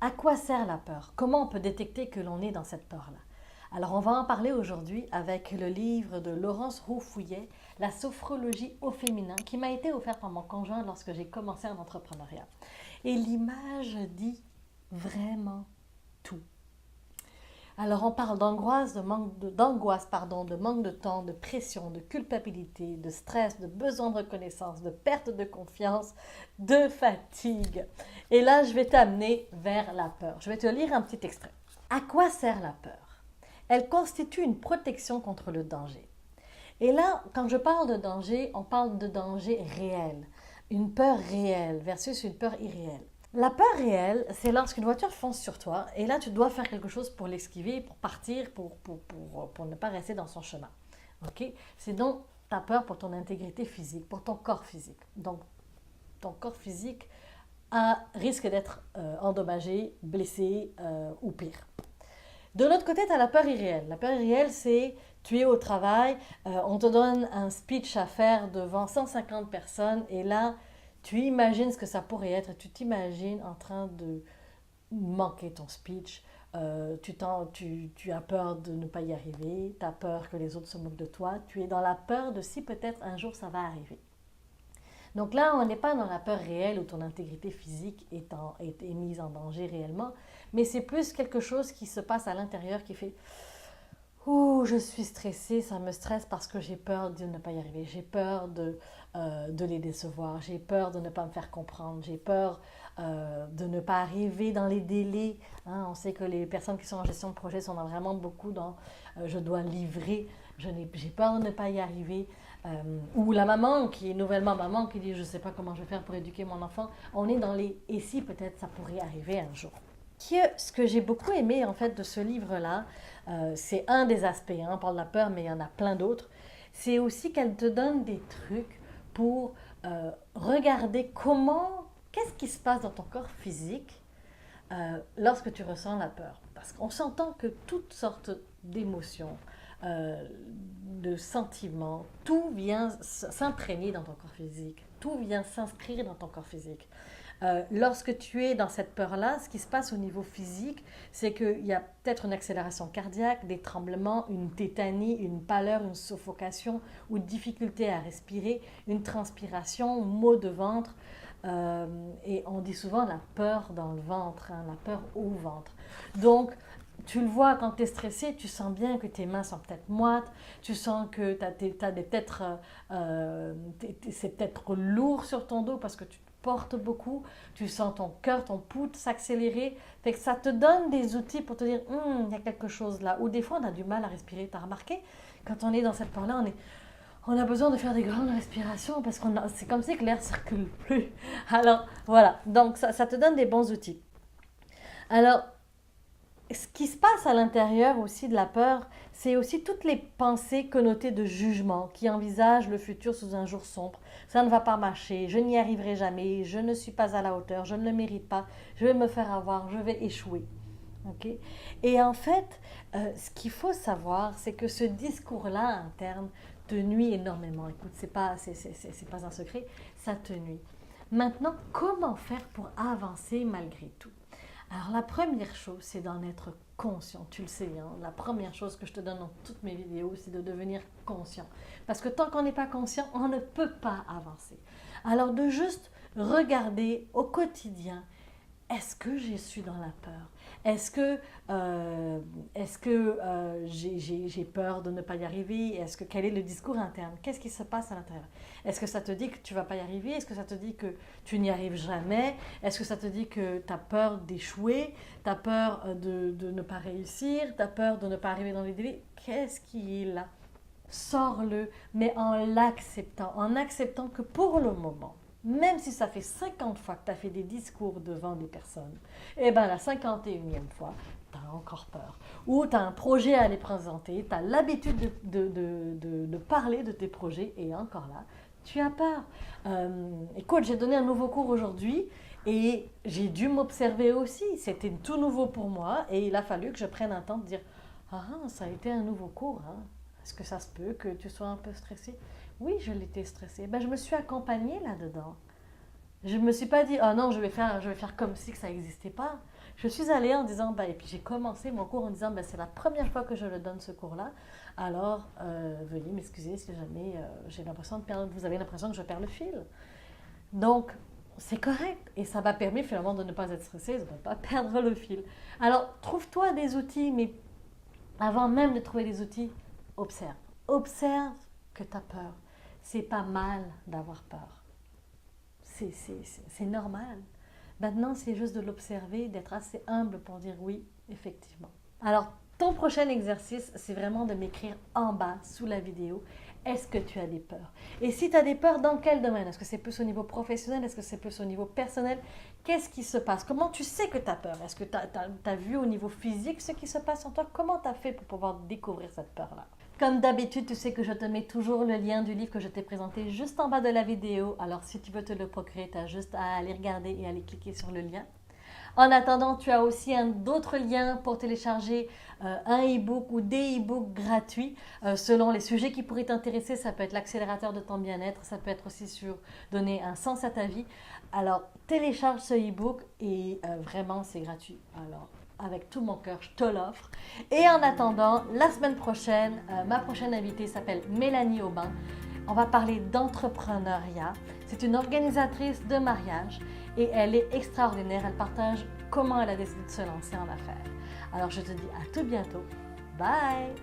À quoi sert la peur? Comment on peut détecter que l'on est dans cette peur-là? Alors, on va en parler aujourd'hui avec le livre de Laurence Roux-Fouillet, La sophrologie au féminin, qui m'a été offert par mon conjoint lorsque j'ai commencé en entrepreneuriat. Et l'image dit vraiment tout. Alors, on parle d'angoisse, de manque de temps, de pression, de culpabilité, de stress, de besoin de reconnaissance, de perte de confiance, de fatigue. Et là, je vais t'amener vers la peur. Je vais te lire un petit extrait. À quoi sert la peur? Elle constitue une protection contre le danger. Et là, quand je parle de danger, on parle de danger réel. Une peur réelle versus une peur irréelle. La peur réelle, c'est lorsqu'une voiture fonce sur toi et là, tu dois faire quelque chose pour l'esquiver, pour partir, pour ne pas rester dans son chemin. Okay? C'est donc ta peur pour ton intégrité physique, pour ton corps physique. Donc, ton corps physique risque d'être endommagé, blessé ou pire. De l'autre côté, tu as la peur irréelle. La peur irréelle, c'est tu es au travail, on te donne un speech à faire devant 150 personnes et là, tu imagines ce que ça pourrait être. Tu t'imagines en train de manquer ton speech. Tu as peur de ne pas y arriver. Tu as peur que les autres se moquent de toi. Tu es dans la peur de si peut-être un jour ça va arriver. Donc là, on n'est pas dans la peur réelle où ton intégrité physique est mise en danger réellement, mais c'est plus quelque chose qui se passe à l'intérieur qui fait ouh, je suis stressée, ça me stresse parce que j'ai peur de ne pas y arriver, j'ai peur de les décevoir, j'ai peur de ne pas me faire comprendre, j'ai peur de ne pas arriver dans les délais. Hein, on sait que les personnes qui sont en gestion de projet sont vraiment beaucoup dans je dois livrer, j'ai peur de ne pas y arriver. Ou la maman qui est nouvellement maman qui dit je ne sais pas comment je vais faire pour éduquer mon enfant. On est dans les et si peut-être ça pourrait arriver un jour. Ce que j'ai beaucoup aimé en fait de ce livre-là, c'est un des aspects, hein, on parle de la peur, mais il y en a plein d'autres. C'est aussi qu'elle te donne des trucs pour regarder qu'est-ce qui se passe dans ton corps physique lorsque tu ressens la peur. Parce qu'on s'entend que toutes sortes d'émotions, de sentiments, tout vient s'imprégner dans ton corps physique, tout vient s'inscrire dans ton corps physique. Lorsque tu es dans cette peur-là, ce qui se passe au niveau physique, c'est qu'il y a peut-être une accélération cardiaque, des tremblements, une tétanie, une pâleur, une suffocation ou une difficulté à respirer, une transpiration, maux de ventre. Et on dit souvent la peur dans le ventre, hein, la peur au ventre. Donc, tu le vois quand tu es stressé, tu sens bien que tes mains sont peut-être moites, tu sens que c'est peut-être lourd sur ton dos parce que tu te portes beaucoup, tu sens ton cœur, ton pouls s'accélérer. Fait que ça te donne des outils pour te dire, il y a quelque chose là. Ou des fois, on a du mal à respirer. Tu as remarqué, quand on est dans cette peur-là, on a besoin de faire des grandes respirations parce c'est comme si que l'air circule plus. Alors, voilà. Donc, ça te donne des bons outils. Alors, ce qui se passe à l'intérieur aussi de la peur, c'est aussi toutes les pensées connotées de jugement qui envisagent le futur sous un jour sombre. Ça ne va pas marcher, je n'y arriverai jamais, je ne suis pas à la hauteur, je ne le mérite pas, je vais me faire avoir, je vais échouer. Okay? Et en fait, ce qu'il faut savoir, c'est que ce discours-là interne te nuit énormément. Écoute, c'est pas un secret, ça te nuit. Maintenant, comment faire pour avancer malgré tout? Alors la première chose, c'est d'en être conscient. Tu le sais, hein, la première chose que je te donne dans toutes mes vidéos, c'est de devenir conscient. Parce que tant qu'on n'est pas conscient, on ne peut pas avancer. Alors de juste regarder au quotidien, est-ce que je suis dans la peur? Est-ce que, j'ai peur de ne pas y arriver? Quel est le discours interne? Qu'est-ce qui se passe à l'intérieur? Est-ce que ça te dit que tu ne vas pas y arriver? Est-ce que ça te dit que tu n'y arrives jamais? Est-ce que ça te dit que tu as peur d'échouer? Tu as peur de ne pas réussir? Tu as peur de ne pas arriver dans les délais? Qu'est-ce qui est là? Sors-le, mais en acceptant que pour le moment, même si ça fait 50 fois que tu as fait des discours devant des personnes, et bien la 51e fois, tu as encore peur. Ou tu as un projet à les présenter, tu as l'habitude de parler de tes projets, et encore là, tu as peur. Écoute, j'ai donné un nouveau cours aujourd'hui, et j'ai dû m'observer aussi. C'était tout nouveau pour moi, et il a fallu que je prenne un temps de dire « Ah, ça a été un nouveau cours, hein. Est-ce que ça se peut que tu sois un peu stressé? » Oui, je l'étais stressée. Ben, je me suis accompagnée là-dedans. Je ne me suis pas dit, oh non, je vais faire comme si que ça n'existait pas. Je suis allée en disant, et puis j'ai commencé mon cours en disant, c'est la première fois que je le donne ce cours-là, alors veuillez m'excuser si jamais j'ai l'impression de perdre, vous avez l'impression que je perds le fil. Donc, c'est correct et ça m'a permis finalement de ne pas être stressée, de ne pas perdre le fil. Alors, trouve-toi des outils, mais avant même de trouver des outils, observe. Observe que tu as peur. C'est pas mal d'avoir peur. C'est normal. Maintenant, c'est juste de l'observer, d'être assez humble pour dire oui, effectivement. Alors, ton prochain exercice, c'est vraiment de m'écrire en bas, sous la vidéo, est-ce que tu as des peurs? Et si tu as des peurs, dans quel domaine? Est-ce que c'est plus au niveau professionnel? Est-ce que c'est plus au niveau personnel? Qu'est-ce qui se passe? Comment tu sais que tu as peur? Est-ce que tu as vu au niveau physique ce qui se passe en toi? Comment tu as fait pour pouvoir découvrir cette peur-là? Comme d'habitude, tu sais que je te mets toujours le lien du livre que je t'ai présenté juste en bas de la vidéo. Alors, si tu veux te le procurer, tu as juste à aller regarder et aller cliquer sur le lien. En attendant, tu as aussi d'autres liens pour télécharger un e-book ou des e-books gratuits selon les sujets qui pourraient t'intéresser. Ça peut être l'accélérateur de ton bien-être, ça peut être aussi sur donner un sens à ta vie. Alors, télécharge ce e-book et vraiment, c'est gratuit. Alors, avec tout mon cœur, je te l'offre. Et en attendant, la semaine prochaine, ma prochaine invitée s'appelle Mélanie Aubin. On va parler d'entrepreneuriat. C'est une organisatrice de mariage et elle est extraordinaire. Elle partage comment elle a décidé de se lancer en affaires. Alors je te dis à tout bientôt. Bye!